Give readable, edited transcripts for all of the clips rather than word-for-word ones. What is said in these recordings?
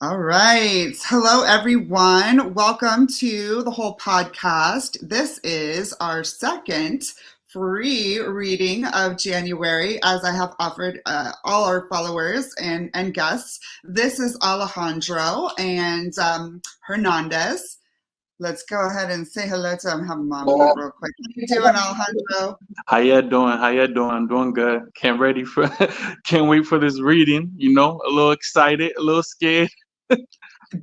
All right. Hello, everyone. Welcome to the whole podcast. This is our second free reading of January, as I have offered all our followers and guests. This is Alejandro and Hernandez. Let's go ahead and say hello to him. Have him on mute real quick. How you doing, Alejandro? How you doing? How you doing? I'm doing good. Can't wait for this reading. A little excited, a little scared.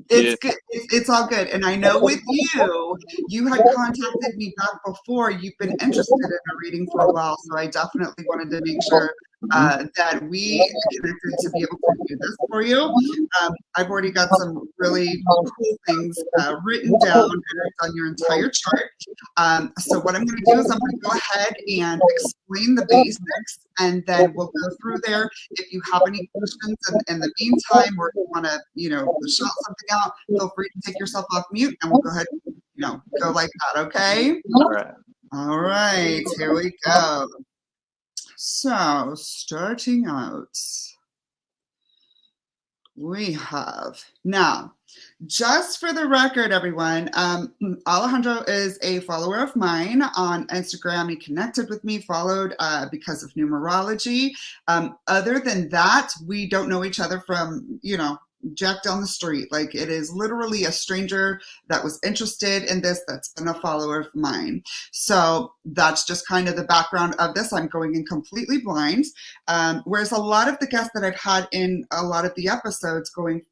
It's Yeah. good. It's all good. And I know with you, you had contacted me back before. You've been interested in a reading for a while, so I definitely wanted to make sure that we connected to be able to do this for you. I've already got some really cool things written down, and I've done your entire chart. So what I'm going to do is I'm going to go ahead and explain the basics, and then we'll go through there. If you have any questions in the meantime, or if you want to, shout something out, feel free to take yourself off mute, and we'll go ahead, go like that. Okay. All right. All right. Here we go. So starting out, we have now. Just for the record, everyone, Alejandro is a follower of mine on Instagram. He connected with me, followed because of numerology. Other than that, we don't know each other from, Jack down the street. Like, it is literally a stranger that was interested in this that's been a follower of mine. So that's just kind of the background of this. I'm going in completely blind. Whereas a lot of the guests that I've had in a lot of the episodes going,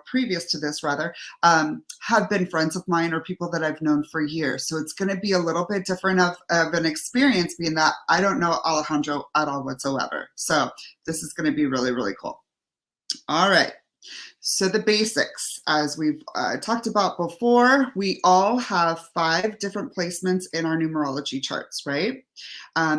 previous to this rather, have been friends of mine or people that I've known for years. So it's going to be a little bit different of an experience, being that I don't know Alejandro at all whatsoever. So this is going to be really, really cool. All right. So the basics, as we've talked about before, we all have 5 different placements in our numerology charts, right?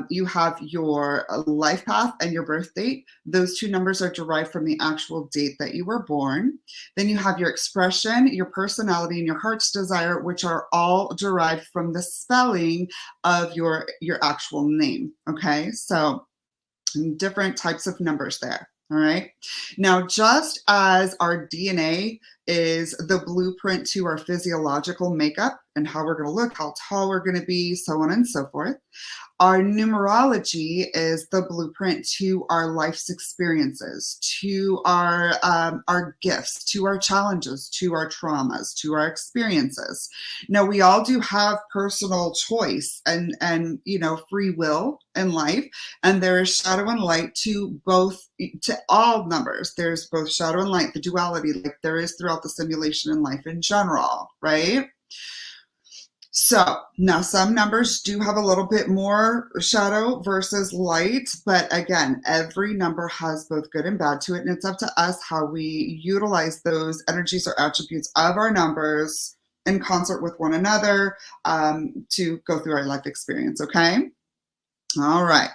You have your life path and your birth date. Those 2 numbers are derived from the actual date that you were born. Then you have your expression, your personality, and your heart's desire, which are all derived from the spelling of your actual name, okay? So different types of numbers there. All right. Now, just as our DNA is the blueprint to our physiological makeup and how we're going to look, how tall we're going to be, so on and so forth, our numerology is the blueprint to our life's experiences, to our gifts, to our challenges, to our traumas, to our experiences. Now, we all do have personal choice and free will in life, and there is shadow and light to all numbers. There's both shadow and light, the duality, like there is throughout the simulation in life in general, right? So now some numbers do have a little bit more shadow versus light, but again, every number has both good and bad to it, and it's up to us how we utilize those energies or attributes of our numbers in concert with one another to go through our life experience, okay? All right.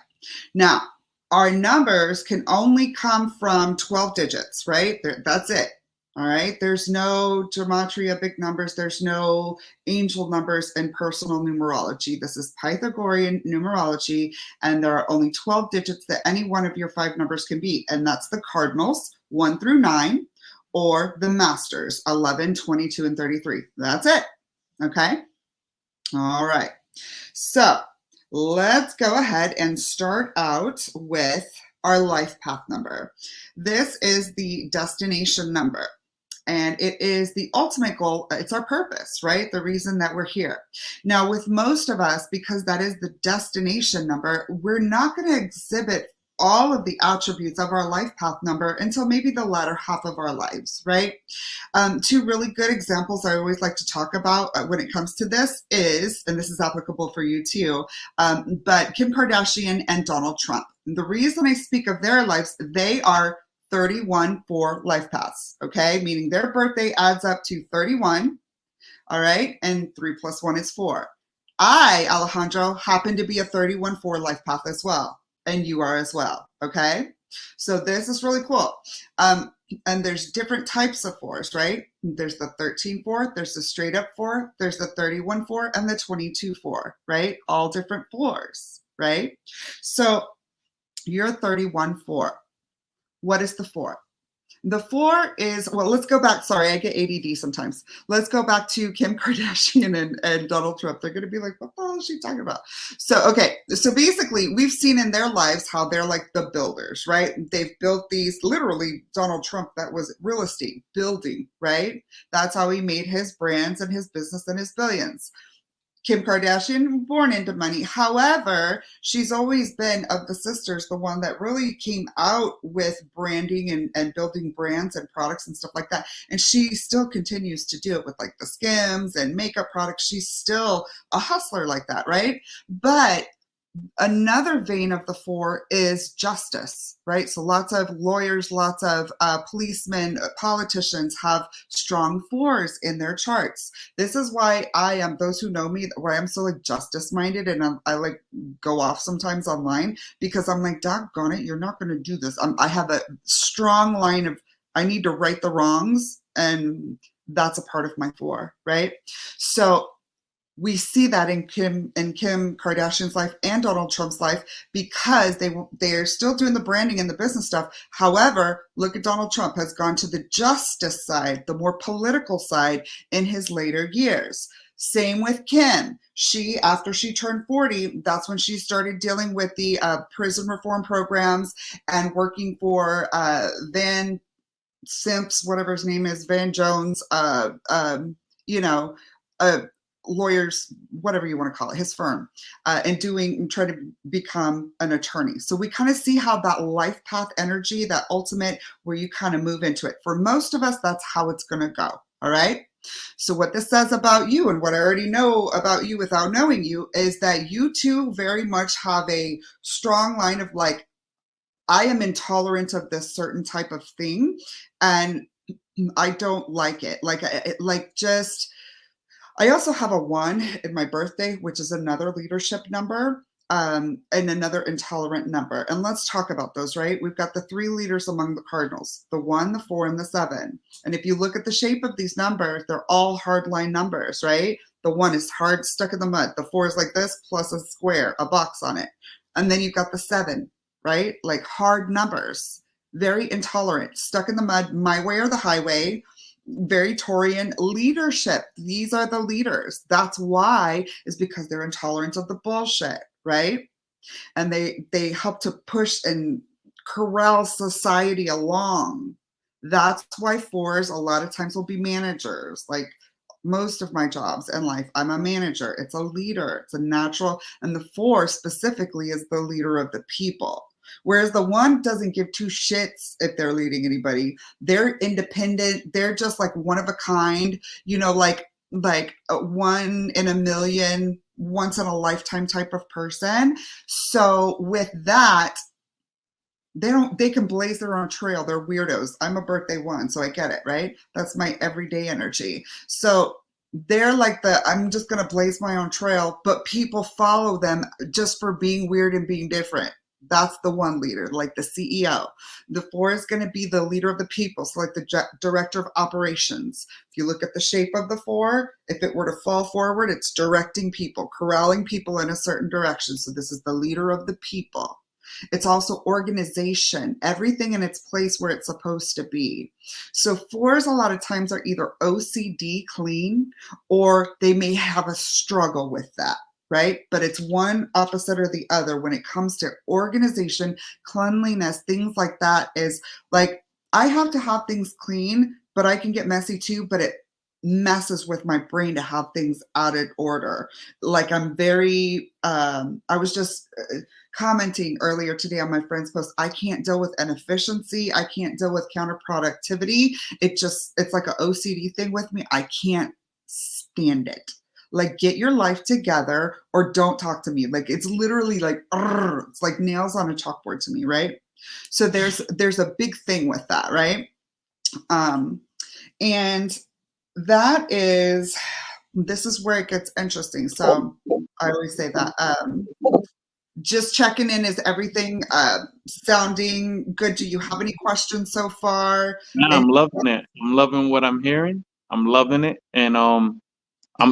Now, our numbers can only come from 12 digits, right? That's it. All right. There's no gematria, big numbers. There's no angel numbers in personal numerology. This is Pythagorean numerology, and there are only 12 digits that any one of your 5 numbers can be. And that's the cardinals, 1 through 9, or the masters, 11, 22, and 33. That's it. Okay. All right. So let's go ahead and start out with our life path number. This is the destination number. And it is the ultimate goal. It's our purpose, right? The reason that we're here. Now, with most of us, because that is the destination number, we're not going to exhibit all of the attributes of our life path number until maybe the latter half of our lives, right? 2 really good examples I always like to talk about when it comes to this is, and this is applicable for you too, but Kim Kardashian and Donald Trump. The reason I speak of their lives, they are 31 for life paths, okay? Meaning their birthday adds up to 31, all right? And 3 plus 1 is 4. I, Alejandro, happen to be a 31-4 life path as well, and you are as well, okay? So this is really cool. And there's different types of 4s, right? There's the 13-4, there's the straight up 4, there's the 31-4, and the 22-4, right? All different 4s, right? So you're 31-4. What is the 4? The 4 is, well, let's go back. Sorry, I get ADD sometimes. Let's go back to Kim Kardashian and Donald Trump. They're going to be like, what the hell is she talking about? So, okay. So basically, we've seen in their lives how they're like the builders, right? They've built these, literally, Donald Trump, that was real estate, building, right? That's how he made his brands and his business and his billions. Kim Kardashian, born into money. However, she's always been, of the sisters, the one that really came out with branding and building brands and products and stuff like that. And she still continues to do it with like the Skims and makeup products. She's still a hustler like that, right? But another vein of the 4 is justice, right? So lots of lawyers, lots of policemen, politicians have strong 4s in their charts. This is why I am, those who know me, why I'm so like justice minded, and I like go off sometimes online, because I'm like, doggone it, you're not going to do this. I have a strong line of, I need to right the wrongs, and that's a part of my 4, right? So we see that in Kim Kardashian's life and Donald Trump's life, because they are still doing the branding and the business stuff. However, look at Donald Trump has gone to the justice side, the more political side, in his later years. Same with Kim. She, after she turned 40, that's when she started dealing with the prison reform programs and working for Van Simps, whatever his name is, Van Jones, you know, lawyers, whatever you want to call it, his firm, and try to become an attorney. So we kind of see how that life path energy, that ultimate, where you kind of move into it. For most of us, that's how it's going to go. All right. So what this says about you, and what I already know about you without knowing you, is that you two very much have a strong line of like, I am intolerant of this certain type of thing, and I don't like it. I also have a 1 in my birthday, which is another leadership number, and another intolerant number. And let's talk about those, right? We've got the 3 leaders among the cardinals, the 1, the 4, and the 7. And if you look at the shape of these numbers, they're all hardline numbers, right? The 1 is hard, stuck in the mud. The 4 is like this, plus a square, a box on it. And then you've got the 7, right? Like hard numbers, very intolerant, stuck in the mud, my way or the highway. Very Taurian leadership. These are the leaders. That's why, is because they're intolerant of the bullshit, right? And they help to push and corral society along. That's why 4s a lot of times will be managers. Like most of my jobs in life, I'm a manager. It's a leader. It's a natural. And the 4 specifically is the leader of the people. Whereas the 1 doesn't give 2 shits if they're leading anybody. They're independent. They're just like one of a kind, like a 1 in a million, once in a lifetime type of person. So with that, they can blaze their own trail. They're weirdos. I'm a birthday 1, so I get it, right? That's my everyday energy. So they're like I'm just going to blaze my own trail, but people follow them just for being weird and being different. That's the 1 leader, like the CEO. The 4 is going to be the leader of the people, so like the director of operations. If you look at the shape of the 4, if it were to fall forward, it's directing people, corralling people in a certain direction. So this is the leader of the people. It's also organization, everything in its place where it's supposed to be. So 4s a lot of times are either OCD clean, or they may have a struggle with that. Right? But it's one opposite or the other when it comes to organization, cleanliness, things like that. Is like, I have to have things clean, but I can get messy too, but it messes with my brain to have things out of order. Like I'm very, I was just commenting earlier today on my friend's post, I can't deal with inefficiency. I can't deal with counterproductivity. It's like an OCD thing with me. I can't stand it. Like, get your life together or don't talk to me. Like, it's literally like, it's like nails on a chalkboard to me, right? So there's a big thing with that, right? And this is where it gets interesting. So I always say that. Just checking in, is everything sounding good? Do you have any questions so far? Yeah, I'm loving it. I'm loving what I'm hearing. I'm loving it. And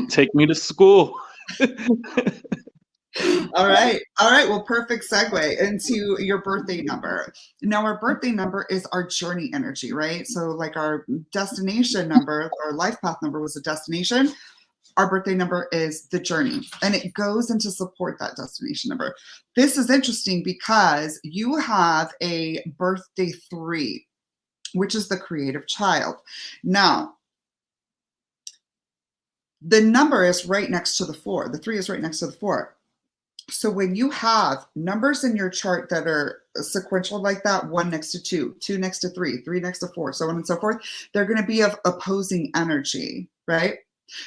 take me to school. All right. All right. Well, perfect segue into your birthday number. Now, our birthday number is our journey energy, right? So, like our destination number, our life path number was a destination. Our birthday number is the journey, and it goes into support that destination number. This is interesting because you have a birthday 3, which is the creative child. Now, the number is right next to the 4. The 3 is right next to the 4. So when you have numbers in your chart that are sequential like that, 1 next to 2, 2 next to 3, 3 next to 4, so on and so forth, they're going to be of opposing energy, right?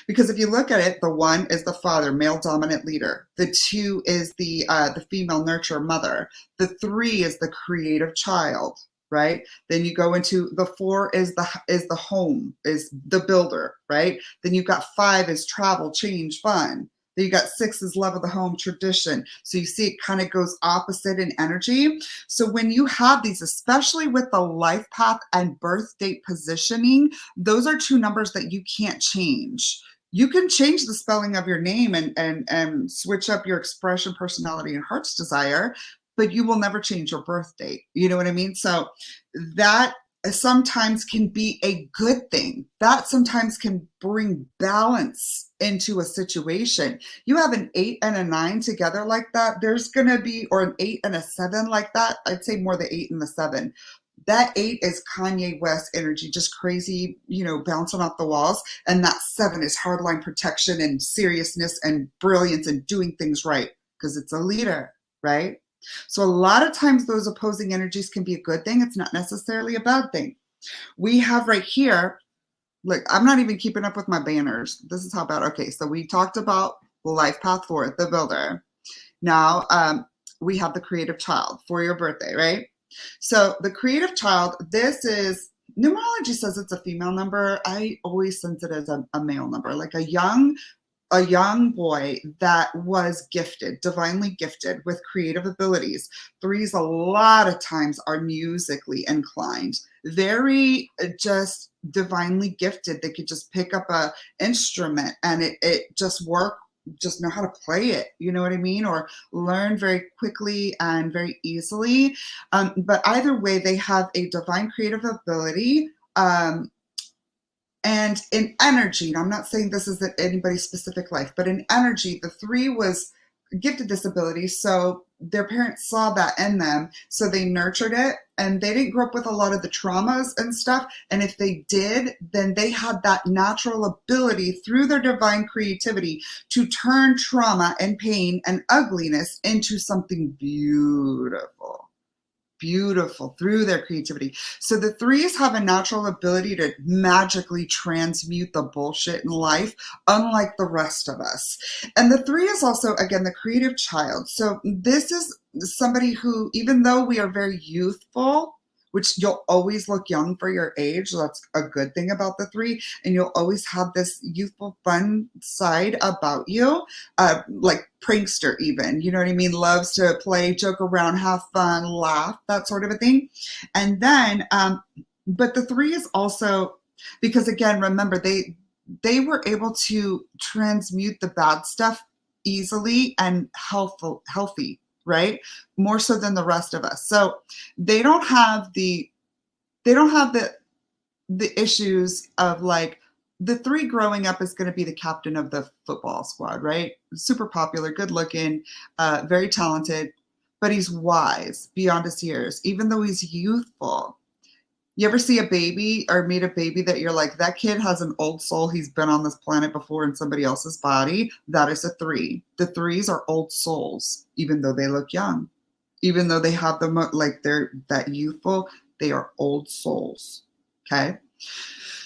Because if you look at it, the 1 is the father, male dominant leader. The 2 is the female nurturer, mother. The 3 is the creative child, right? Then you go into the 4 is the home, is the builder, right? Then you've got 5 is travel, change, fun. Then you got 6 is love of the home, tradition. So you see it kind of goes opposite in energy. So when you have these, especially with the life path and birth date positioning, those are 2 numbers that you can't change. You can change the spelling of your name and switch up your expression, personality, and heart's desire, but you will never change your birth date. You know what I mean? So that sometimes can be a good thing. That sometimes can bring balance into a situation. You have an 8 and a 9 together like that, there's going to be, or an 8 and a 7 like that, I'd say more the 8 and the 7. That 8 is Kanye West energy, just crazy, bouncing off the walls. And that 7 is hardline protection and seriousness and brilliance and doing things right because it's a leader, right? So a lot of times those opposing energies can be a good thing. It's not necessarily a bad thing. We have right here, look, I'm not even keeping up with my banners. This is how bad. Okay, so we talked about life path 4, the builder. Now we have the creative child for your birthday, right? So the creative child, this is, numerology says it's a female number. I always sense it as a male number, like a young boy that was gifted, divinely gifted with creative abilities. 3s a lot of times are musically inclined, very just divinely gifted. They could just pick up a instrument and it just work, just know how to play it, you know what I mean? Or learn very quickly and very easily. But either way, they have a divine creative ability. And in energy, and I'm not saying this is anybody's specific life, but in energy, the 3 was gifted this ability. So their parents saw that in them. So they nurtured it, and they didn't grow up with a lot of the traumas and stuff. And if they did, then they had that natural ability through their divine creativity to turn trauma and pain and ugliness into something beautiful. Beautiful through their creativity. So the 3s have a natural ability to magically transmute the bullshit in life, unlike the rest of us. And the 3 is also, again, the creative child. So this is somebody who, even though we are very youthful, which you'll always look young for your age. That's a good thing about the 3. And you'll always have this youthful, fun side about you, like prankster even, you know what I mean? Loves to play, joke around, have fun, laugh, that sort of a thing. And then, but the 3 is also, because again, remember, they were able to transmute the bad stuff easily and healthy, right? More so than the rest of us. So they don't have the issues of like, the 3 growing up is going to be the captain of the football squad, right? Super popular, good looking, very talented, but he's wise beyond his years, even though he's youthful. You ever see a baby or meet a baby that you're like, that kid has an old soul. He's been on this planet before in somebody else's body. That is a 3. The 3s are old souls, even though they look young, even though they have them like they're that youthful, they are old souls. Okay.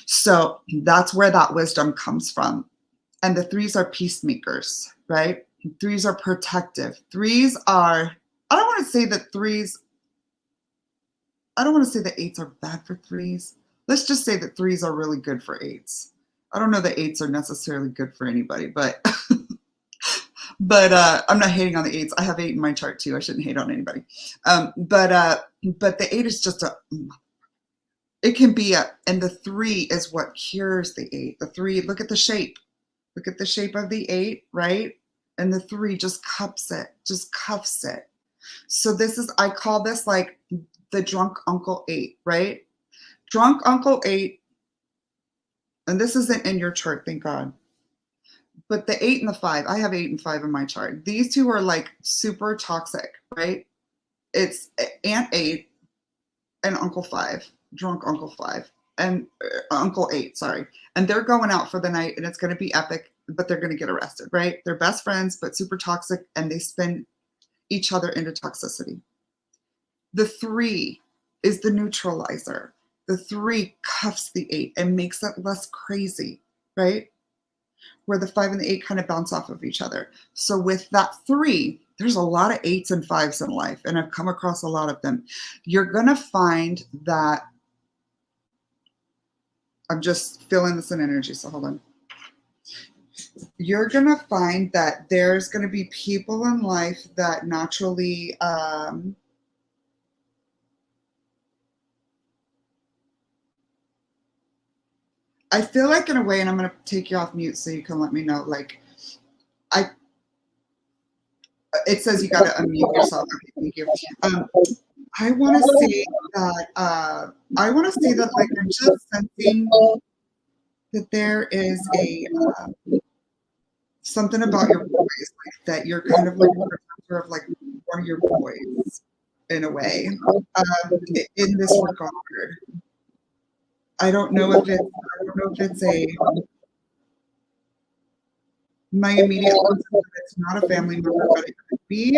So that's where that wisdom comes from. And the 3s are peacemakers, right? 3s are protective. 3s are, I don't want to say that 3s, I don't want to say that 8s are bad for 3s. Let's just say that 3s are really good for 8s. I don't know that 8s are necessarily good for anybody, but I'm not hating on the 8s. I have 8 in my chart too. I shouldn't hate on anybody. But the 8 is just it can be and the 3 is what cures the 8. The 3, look at the shape. Look at the shape of the 8, right? and the 3 just cuffs it. So this is, I call this like the drunk Uncle 8, right? Drunk Uncle 8, and this isn't in your chart, thank God. But the 8 and the 5, I have 8 and 5 in my chart. These two are like super toxic, right? It's Aunt 8 and Uncle 5, drunk Uncle 5, and Uncle 8, sorry. And they're going out for the night, and it's going to be epic, but they're going to get arrested, right? They're best friends, but super toxic, and they spin each other into toxicity. The 3 is the neutralizer. The 3 cuffs the 8 and makes it less crazy, right? Where the 5 and the 8 kind of bounce off of each other. So with that 3, there's a lot of 8s and 5s in life, and I've come across a lot of them. You're going to find that, I'm just feeling this in energy, so hold on. You're going to find that there's going to be people in life that naturally I feel like in a way, and I'm going to take you off mute so you can let me know, like, it says you got to unmute yourself. Okay, thank you. I want to say that, like, I'm just sensing that there is a, something about your voice, like, that you're kind of like a protector of, like, one of your boys, in a way, in this regard. I don't know if it's a, my immediate sense is that it's not a family member, but it could be.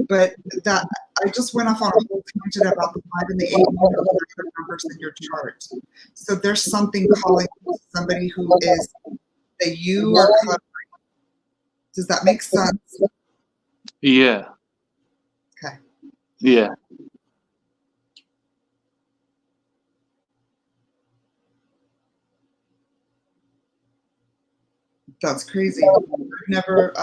But that, I just went off on a whole tangent about the 5 and the 8 numbers in your chart. So there's something calling somebody who is, that you are covering. Does that make sense? Yeah. Okay. Yeah. That's crazy. I've never,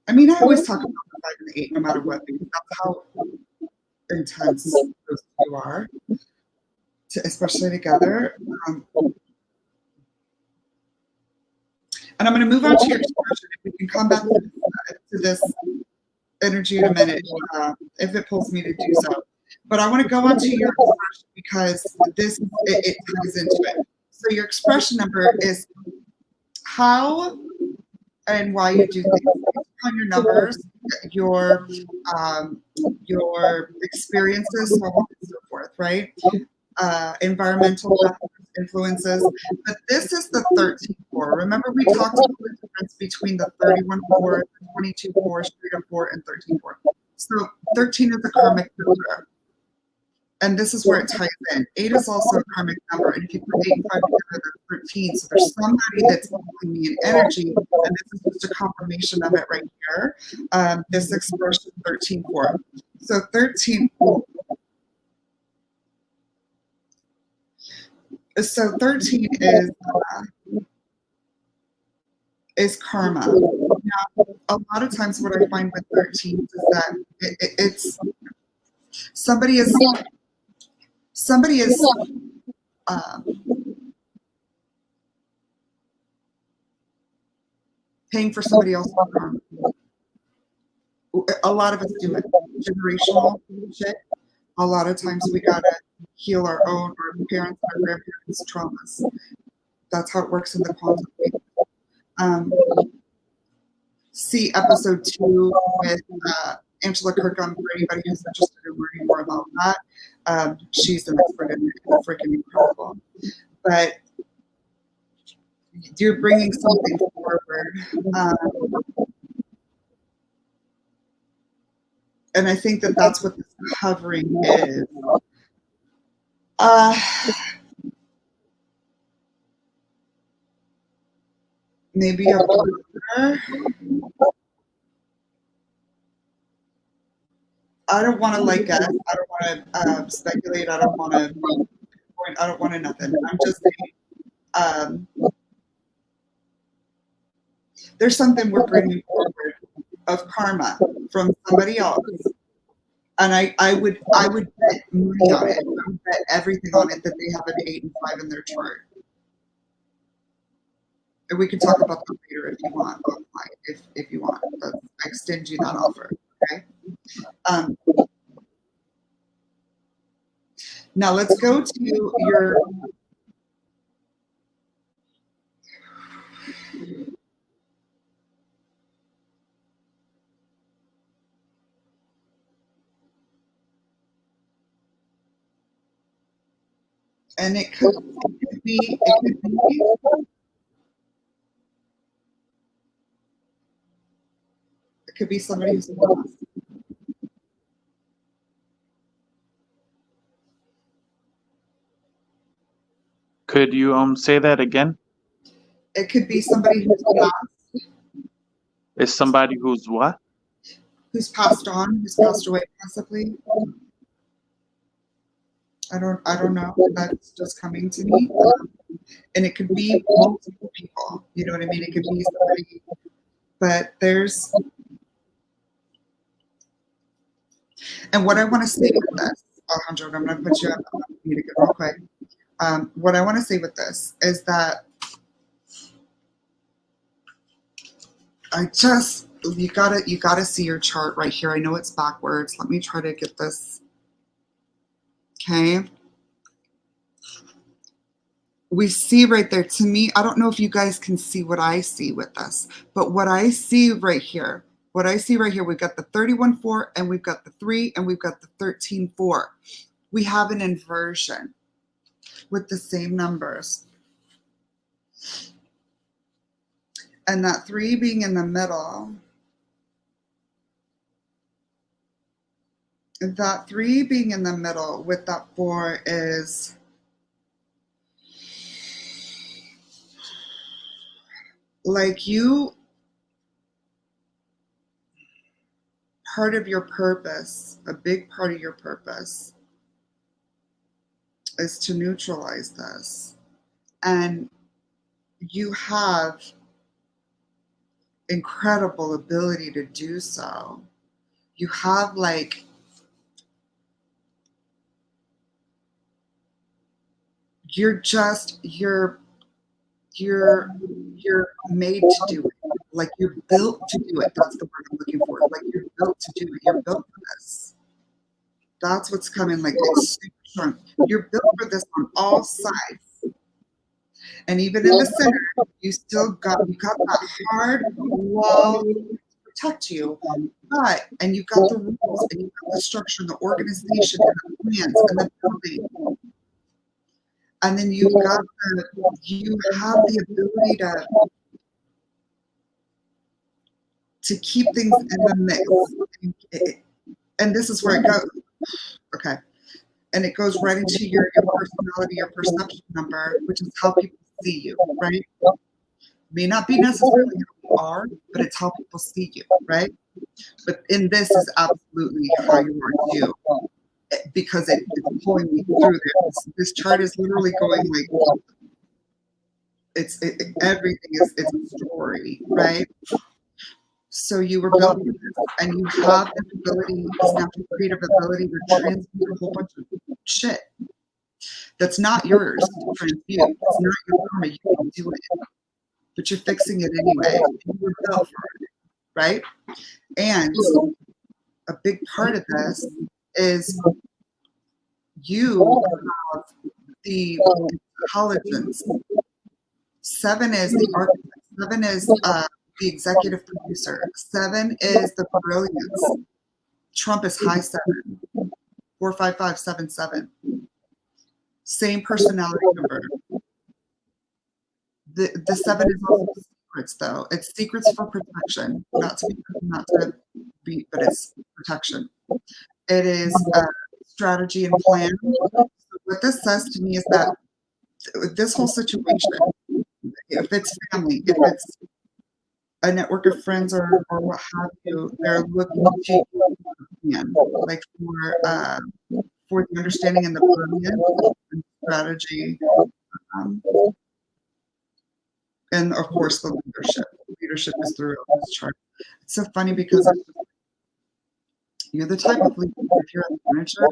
I mean, I always talk about the 5 and the 8 no matter what, because that's how intense those two are, especially together. And I'm going to move on to your expression. If we can come back to this energy in a minute, if it pulls me to do so. But I want to go on to your expression because this, it ties into it. So your expression number is how and why you do things on your numbers, your experiences, so on and so forth, right? Environmental influences, but this is the 13-4. Remember, we talked about the difference between the 31-4, the 22-4, straight up 4, and 13-4. So 13 is a karmic number, and this is where it ties in. 8 is also a karmic number, and if you put 8 and 5 together, that's 13. So there's somebody that's giving me an energy, and this is just a confirmation of it right here. This expression 13-4. So 13. So 13 is karma. Now, a lot of times what I find with 13 is that it's somebody is paying for somebody else's karma. A lot of us do it. Generational shit. A lot of times we gotta heal our own, our parents, our grandparents' traumas. That's how it works in the quantum field. See episode 2 with Angela Kirkham for anybody who's interested in learning more about that. She's an expert in it, freaking incredible. But you're bringing something forward. And I think that that's what this covering is. Maybe a brother. I don't want to like guess. I don't want to speculate. I don't want to point. I don't want to nothing. I'm just saying. There's something we're bringing forward of karma from somebody else, and I would bet money on it. I would bet everything on it that they have an 8 and 5 in their chart. we can talk about that later if you want, if you want. But I extend you that offer. Okay. Now let's go to your. And it could be somebody who's lost. Could you say that again? It could be somebody who's lost. It's somebody who's what? Who's passed on, who's passed away possibly. I don't know. That's just coming to me. And it could be multiple people. You know what I mean? It could be somebody, but there's. And what I want to say with this, Alejandro, I'm going to put you on mute again real quick. What I want to say with this is that you gotta see your chart right here. I know it's backwards. Let me try to get this. Okay. We see right there, to me, I don't know if you guys can see what I see with this, but what I see right here, we've got the 31-4 and we've got the 3 and we've got the 13-4. We have an inversion with the same numbers. And that 3 being in the middle, with that 4 is like you, part of your purpose, a big part of your purpose is to neutralize this. And you have incredible ability to do so. You have you're made to do it. Like you're built to do it. That's the word I'm looking for. Like you're built to do it. You're built for this. That's what's coming. Like it's super strong. You're built for this on all sides. And even in the center, you got that hard wall to protect you. And you've got the rules and you've got the structure, the organization, and the plans and the building. And then you have the ability to keep things in the mix. And this is where it goes. Okay. And it goes right into your personality, your perception number, which is how people see you, right? May not be necessarily how you are, but it's how people see you, right? But in this is absolutely how you are too. Because it's pulling me through this. This chart is literally going like everything is a story, right? So you were built for this, and you have this ability, this natural creative ability to transmute a whole bunch of shit that's not yours to transmute. It's not your karma. You can do it, but you're fixing it anyway. You were built for it, right? And a big part of this is you have the intelligence. 7 is the architect. 7 is the executive producer. 7 is the brilliance. Trump is high 7. 45577. Same personality number. The 7 is also secrets, though. It's secrets for protection, not to be, but it's protection. It is strategy and plan. So what this says to me is that this whole situation, if it's family, if it's a network of friends or what have you, they're looking to you, like for the understanding and the brilliance and strategy, and of course the leadership. Leadership is through this chart. It's so funny because you're the type of leader. If you're a manager,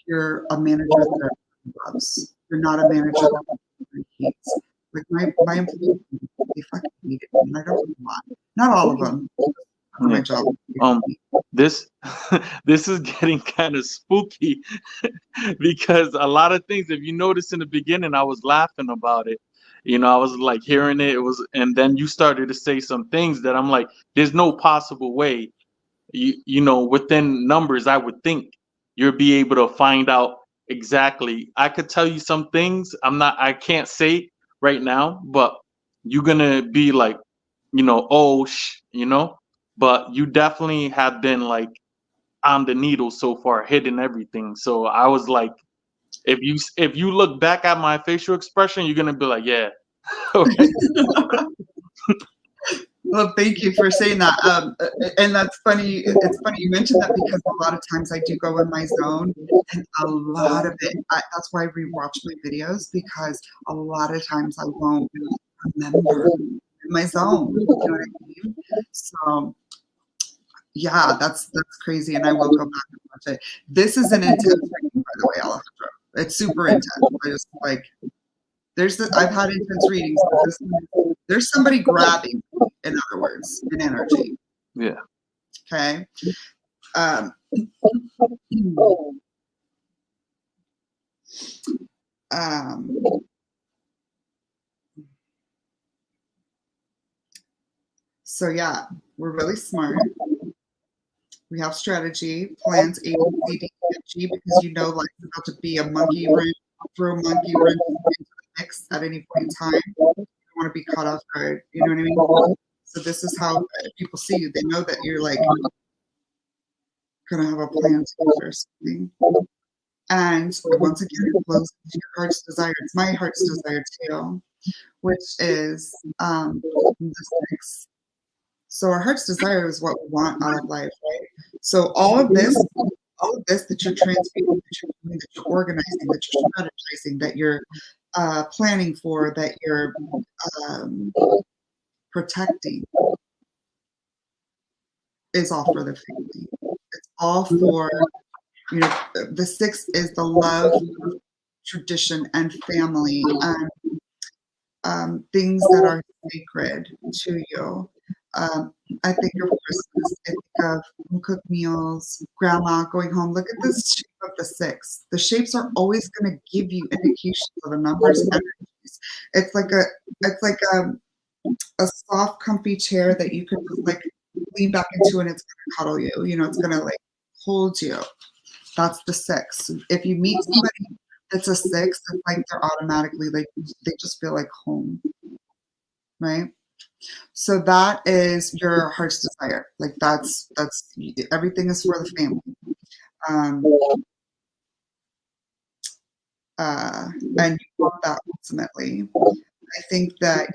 you're a manager that loves. You're not a manager that hates. Like my employees, they fucking hated me, and I don't know why. Not all of them. My job. This this is getting kind of spooky because a lot of things, if you notice in the beginning, I was laughing about it. I was like hearing it, and then you started to say some things that I'm like, there's no possible way. Within numbers, I would think you'll be able to find out exactly. I could tell you some things. I can't say right now, but you're gonna be like, oh, but you definitely have been like on the needle so far, hitting everything. So I was like, if you look back at my facial expression, you're gonna be like, yeah, okay. Well, thank you for saying that. And that's funny. It's funny you mentioned that because a lot of times I do go in my zone, and a lot of it. That's why I rewatch my videos, because a lot of times I won't remember in my zone. You know what I mean? So yeah, that's crazy, and I will go back and watch it. This is an intense reading, by the way, Alejandro. It's super intense. I just like I've had intense readings. But there's somebody grabbing me, in other words, in energy. Yeah. Okay. So yeah, we're really smart. We have strategy, plans, A, B, C, D, E, F, G, because life's about to be a monkey wrench, throw a monkey wrench into the mix at any point in time. You don't want to be caught off guard. You know what I mean? So this is how people see you. They know that you're like gonna have a plan together or something. And once again, it flows into your heart's desire. It's my heart's desire too, which is the 6. So our heart's desire is what we want out of life, right? So all of this that you're transmuting, that you're doing, that you're organizing, that you're strategizing, that you're planning for, that you're protecting, is all for the family. It's all for, the 6 is the love, tradition, and family, and things that are sacred to you. I think of Christmas. I think of home-cooked meals, grandma going home. Look at the shape of the 6. The shapes are always going to give you indications of the numbers and energies. It's like a soft, comfy chair that you can just like lean back into, and it's going to cuddle you. It's going to like hold you. That's the 6. If you meet somebody that's a 6, it's like they're automatically like they just feel like home, right? So that is your heart's desire. Like that's everything is for the family. And you want that ultimately. I think that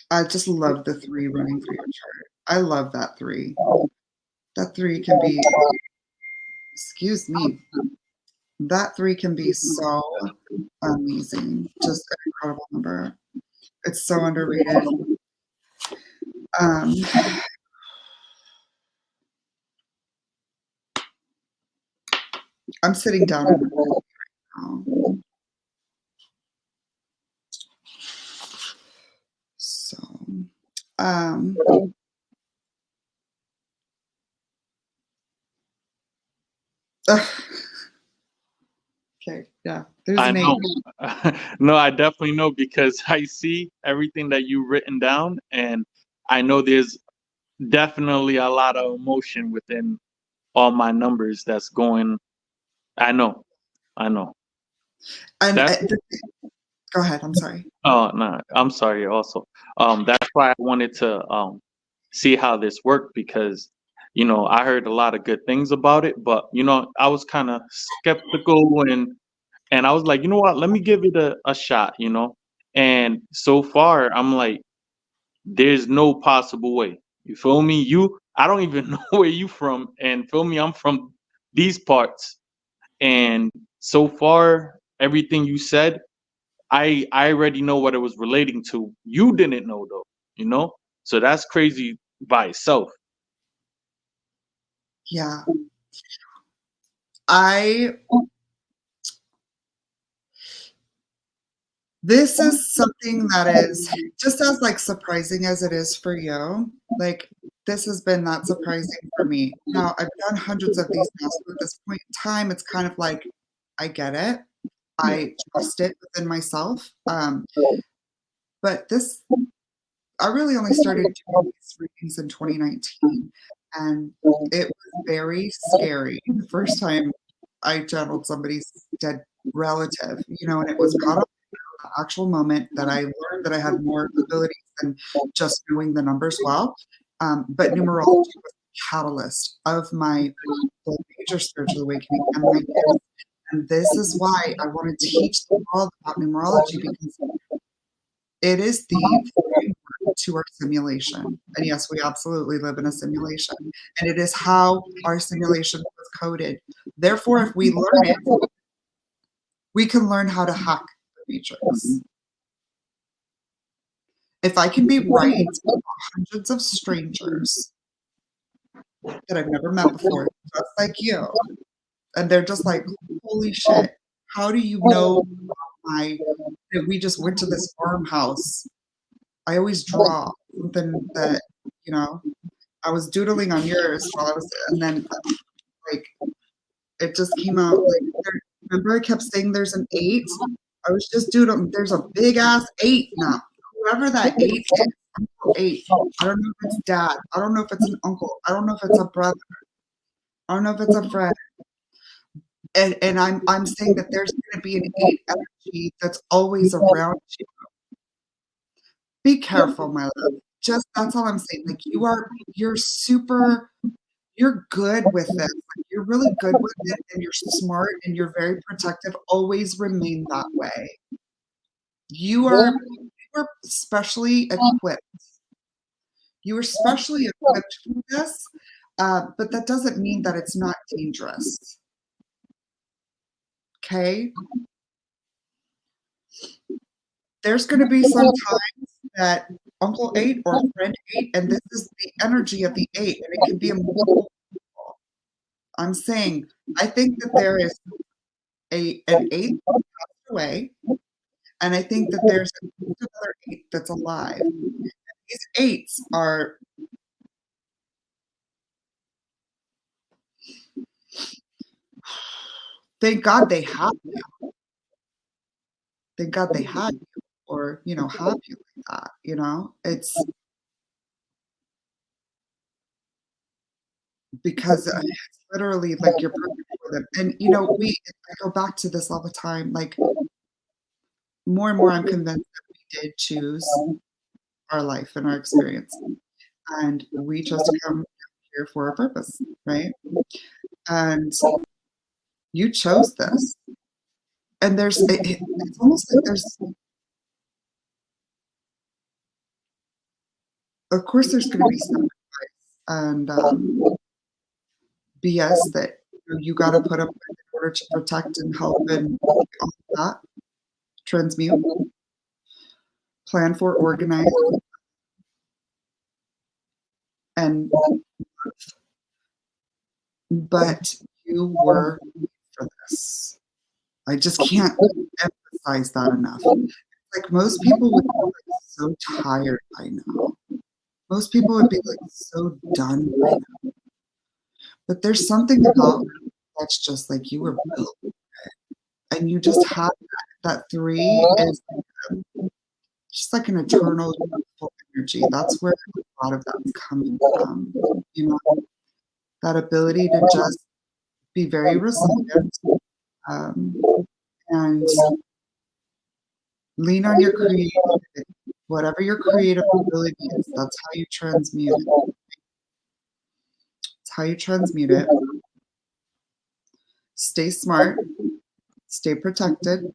I just love the 3 running through your chart. I love that 3. That 3 can be, excuse me, that 3 can be so amazing. Just an incredible number. It's so underrated. I'm sitting down right now. So, okay, yeah. There's I an 8. know. No, I definitely know because I see everything that you've written down, and I know there's definitely a lot of emotion within all my numbers that's going. I know. And That's go ahead. I'm sorry. Oh no, I'm sorry also. That's why I wanted to see how this worked because I heard a lot of good things about it, but I was kind of skeptical and I was like, you know what, let me give it a shot, And so far I'm like, there's no possible way. You feel me? I don't even know where you from, and feel me, I'm from these parts. And so far, everything you said, I already know what it was relating to. You didn't know though. So that's crazy by itself. Yeah. I This is something that is just as, like, surprising as it is for you, like, this has been not surprising for me. Now, I've done hundreds of these now, so at this point in time, it's kind of like, I get it. I trust it within myself, but this I really only started doing these readings in 2019, and it was very scary the first time I channeled somebody's dead relative, and it was probably the actual moment that I learned that I had more abilities than just knowing the numbers well. But numerology was the catalyst of my major spiritual awakening and my gifts. And this is why I want to teach the world about numerology because it is the framework to our simulation. And yes, we absolutely live in a simulation. And it is how our simulation was coded. Therefore, if we learn it, we can learn how to hack the matrix. If I can be right about hundreds of strangers that I've never met before, just like you, and they're just like, "Holy shit, how do you know my that we just went to this farmhouse?" I always draw something that, you know, I was doodling on yours while I was and then, like, it just came out, like, remember I kept saying there's an 8? I was just doodling there's a big ass 8 now. Whoever that 8 is, Uncle 8. I don't know if it's dad. I don't know if it's an uncle. I don't know if it's a brother. I don't know if it's a friend. And I'm saying that there's gonna be an 8 energy that's always around you. Be careful, my love. Just that's all I'm saying. Like, you're good with this. Like, you're really good with it, and you're smart, and you're very protective. Always remain that way. You are specially equipped. You are specially equipped for this, but that doesn't mean that it's not dangerous. Okay? There's gonna be some times that Uncle 8 or friend 8, and this is the energy of the 8, and it can be a multiple people. I'm saying, I think that there is an 8 that passed away, and I think that there's another 8 that's alive. These 8s are thank God they have you. Thank God they had you or, have you like that. It's because, it's literally like you're perfect for them, and, I go back to this all the time, like, more and more I'm convinced that we did choose our life and our experience, and we chose to come here for a purpose, right? And you chose this, and it's almost like there's of course, there's gonna be sacrifice and, BS that, you gotta put up with in order to protect and help and all of that, transmute, plan for, organize, and but you were made for this. I just can't emphasize that enough. Like, most people would be, like, so tired by now. Most people would be, like, so done by now. But there's something about that's just like you were built, and you just have that 3 is just like an eternal youthful energy. That's where a lot of that's coming from, you know, that ability to just be very resilient, um, and lean on your creativity. Whatever your creative ability is, that's how you transmute it. It's how you transmute it. Stay smart, stay protected.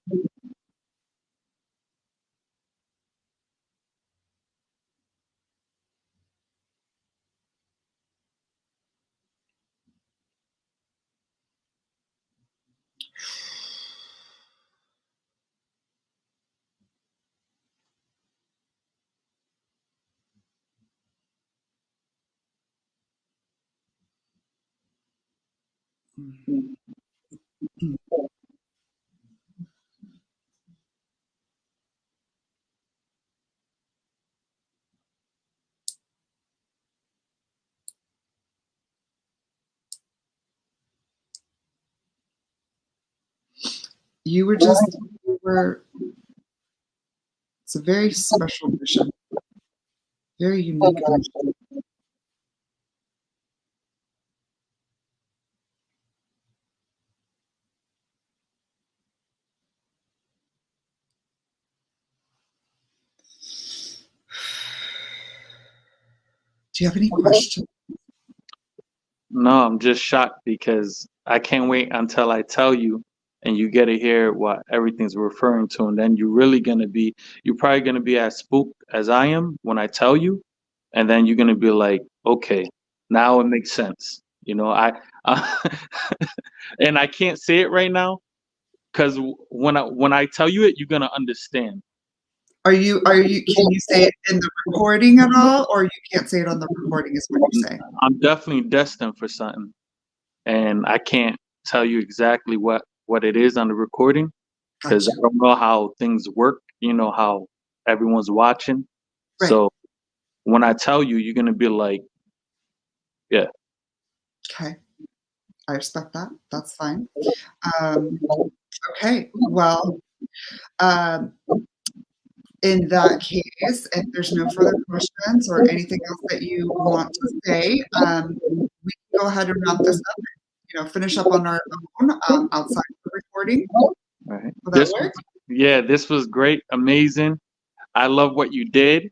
You were just, you were, it's a very special mission, very unique mission. Do you have any questions? No, I'm just shocked because I can't wait until I tell you and you get to hear what everything's referring to. And then you're probably gonna be as spooked as I am when I tell you. And then you're gonna be like, okay, now it makes sense. I and I can't say it right now because when I tell you it, you're gonna understand. Can you say it in the recording at all, or you can't say it on the recording is what you're saying? I'm definitely destined for something, and I can't tell you exactly what it is on the recording because Gotcha. I don't know how things work. You know how everyone's watching. Right. So when I tell you, you're gonna be like, yeah. Okay. I respect that. That's fine. Um, okay. Well, um, in that case, if there's no further questions or anything else that you want to say, we can go ahead and wrap this up. Finish up on our own outside of the recording. All right. Will that work? This was great, amazing. I love what you did.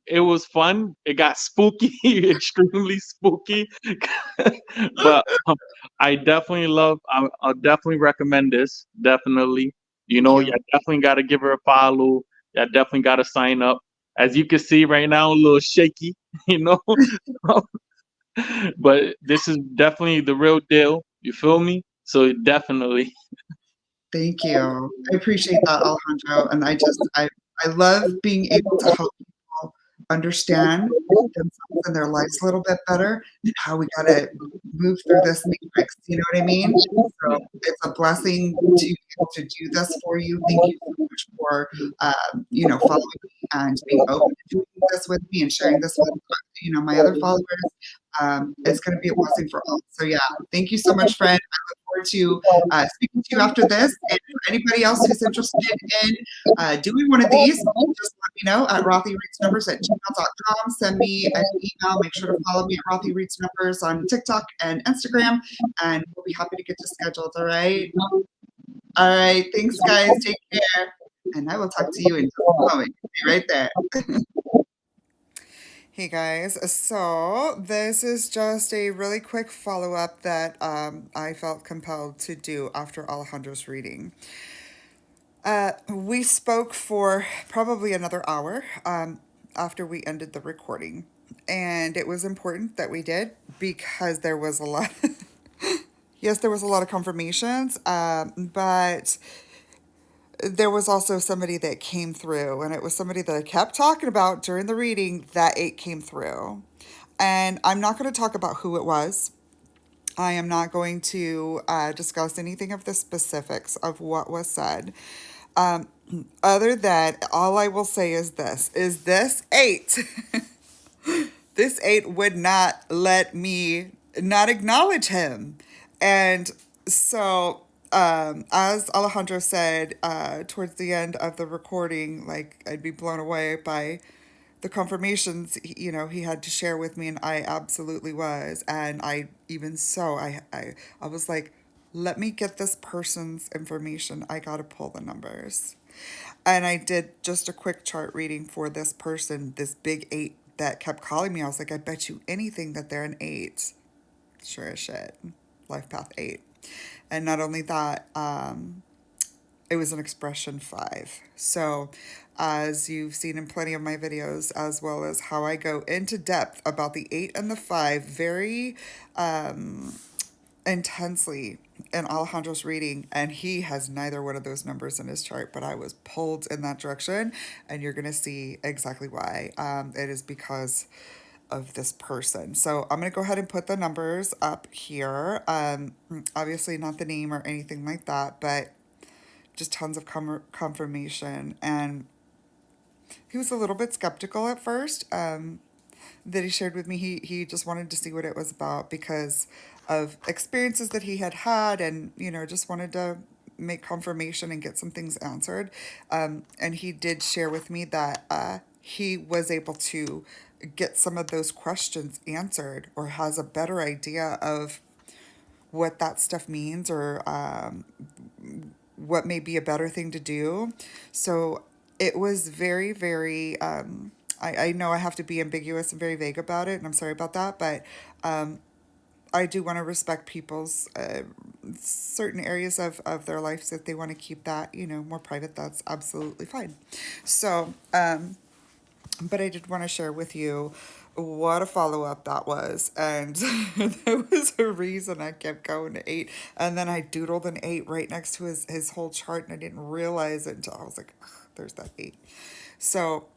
It was fun. It got spooky, extremely spooky. But I'll definitely recommend this. Definitely. Thank You you. definitely got to give her a follow. You definitely got to sign up. As you can see right now, a little shaky, you know. But this is definitely the real deal. You feel me? So definitely. Thank you. I appreciate that, Alejandro. And I love being able to help people understand themselves and their lives a little bit better and how we gotta move through this matrix. You know what I mean? So Yeah. it's a blessing to be able to do this for you. Thank you so much for following me and being open to doing this with me and sharing this with my other followers. It's going to be a blessing for all. So yeah, thank you so much, friend. I look forward to speaking to you after this. And for anybody else who's interested in doing one of these, just let me know at rothyreadsnumbers@gmail.com. Send me an email. Make sure to follow me at Rothy Reads Numbers on TikTok and Instagram, and we'll be happy to get you scheduled. All right. All right. Thanks, guys. Take care. And I will talk to you in just a moment. Be right there. Hey guys, so this is just a really quick follow up that I felt compelled to do after Alejandro's reading. We spoke for probably another hour after we ended the recording, and it was important that we did because there was a lot. Yes, there was a lot of confirmations, but there was also somebody that came through, and it was somebody that I kept talking about during the reading that it came through. And I'm not going to talk about who it was. I am not going to discuss anything of the specifics of what was said. Other than all I will say is this eight. This eight would not let me not acknowledge him. And so, as Alejandro said towards the end of the recording, like I'd be blown away by the confirmations he had to share with me, and I absolutely was. And I was like, let me get this person's information. I gotta pull the numbers. And I did just a quick chart reading for this person, this big eight that kept calling me. I was like, I bet you anything that they're an eight. Sure as shit. Life path eight. And not only that, it was an expression five. So, as you've seen in plenty of my videos, as well as how I go into depth about the eight and the five very intensely in Alejandro's reading, and he has neither one of those numbers in his chart, but I was pulled in that direction, and you're going to see exactly why. It is because of this person. So I'm going to go ahead and put the numbers up here. Obviously, not the name or anything like that, but just tons of confirmation. And he was a little bit skeptical at first. That he shared with me. He just wanted to see what it was about because of experiences that he had had, and just wanted to make confirmation and get some things answered. And he did share with me that he was able to get some of those questions answered, or has a better idea of what that stuff means, or what may be a better thing to do. So it was very, very, I know I have to be ambiguous and very vague about it, and I'm sorry about that, but I do want to respect people's certain areas of their lives. If they want to keep that, more private, that's absolutely fine. So, but I did want to share with you what a follow up that was. And there was a reason I kept going to 8. And then I doodled an 8 right next to his whole chart, and I didn't realize it until I was like, there's that 8. So,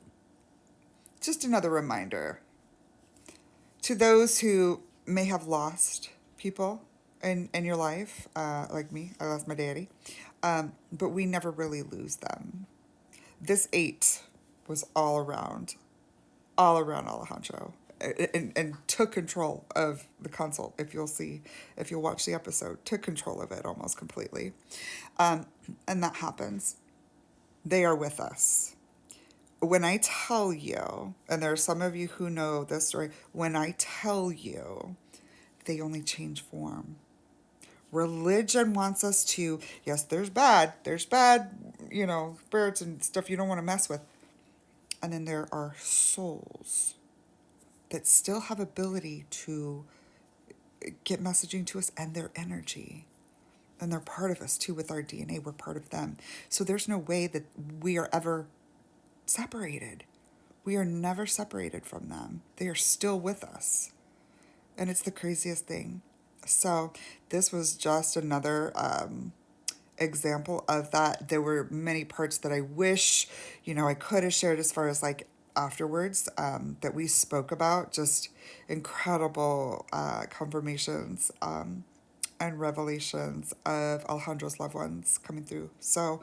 just another reminder to those who may have lost people in your life, like me, I lost my daddy, but we never really lose them. This 8 was all around Alejandro, and took control of the consult. If you'll watch the episode, took control of it almost completely. And that happens. They are with us. When I tell you, and there are some of you who know this story, when I tell you, they only change form. Religion wants us to, yes, there's bad, spirits and stuff you don't want to mess with. And then there are souls that still have ability to get messaging to us, and their energy. And they're part of us too. With our DNA, we're part of them. So there's no way that we are ever separated. We are never separated from them. They are still with us. And it's the craziest thing. So this was just another example of that. There were many parts that I wish, I could have shared as far as like afterwards, that we spoke about. Just incredible confirmations and revelations of Alejandro's loved ones coming through. So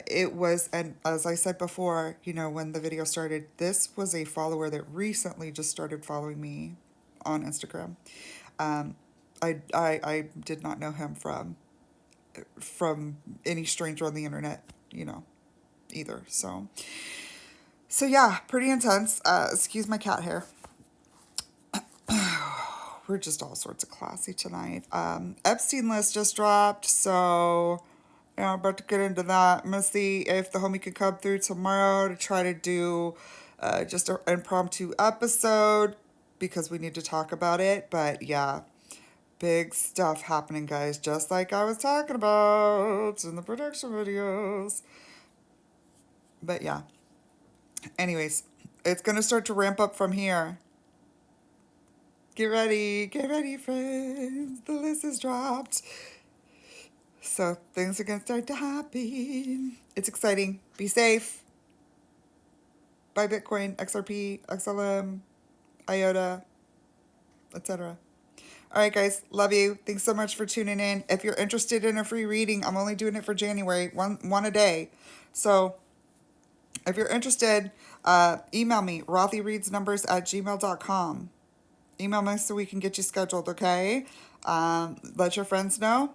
it was, and as I said before, when the video started, this was a follower that recently just started following me on Instagram. I did not know him from any stranger on the internet, either. So yeah, pretty intense. Excuse my cat hair. We're just all sorts of classy tonight. Epstein list just dropped, so I'm about to get into that. I'm gonna see if the homie can come through tomorrow to try to do just an impromptu episode, because we need to talk about it. But yeah, big stuff happening, guys, just like I was talking about in the prediction videos. But yeah, anyways, it's gonna start to ramp up from here. Get ready, friends. The list is dropped. So things are gonna start to happen. It's exciting. Be safe. Buy Bitcoin, XRP, XLM, IOTA, etc. All right, guys. Love you. Thanks so much for tuning in. If you're interested in a free reading, I'm only doing it for January, one a day. So if you're interested, email me, rothyreadsnumbers@gmail.com. Email me so we can get you scheduled, okay? Let your friends know.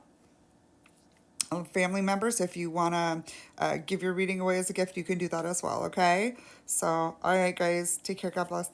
Family members, if you want to give your reading away as a gift, you can do that as well, okay? So, all right, guys. Take care. God bless.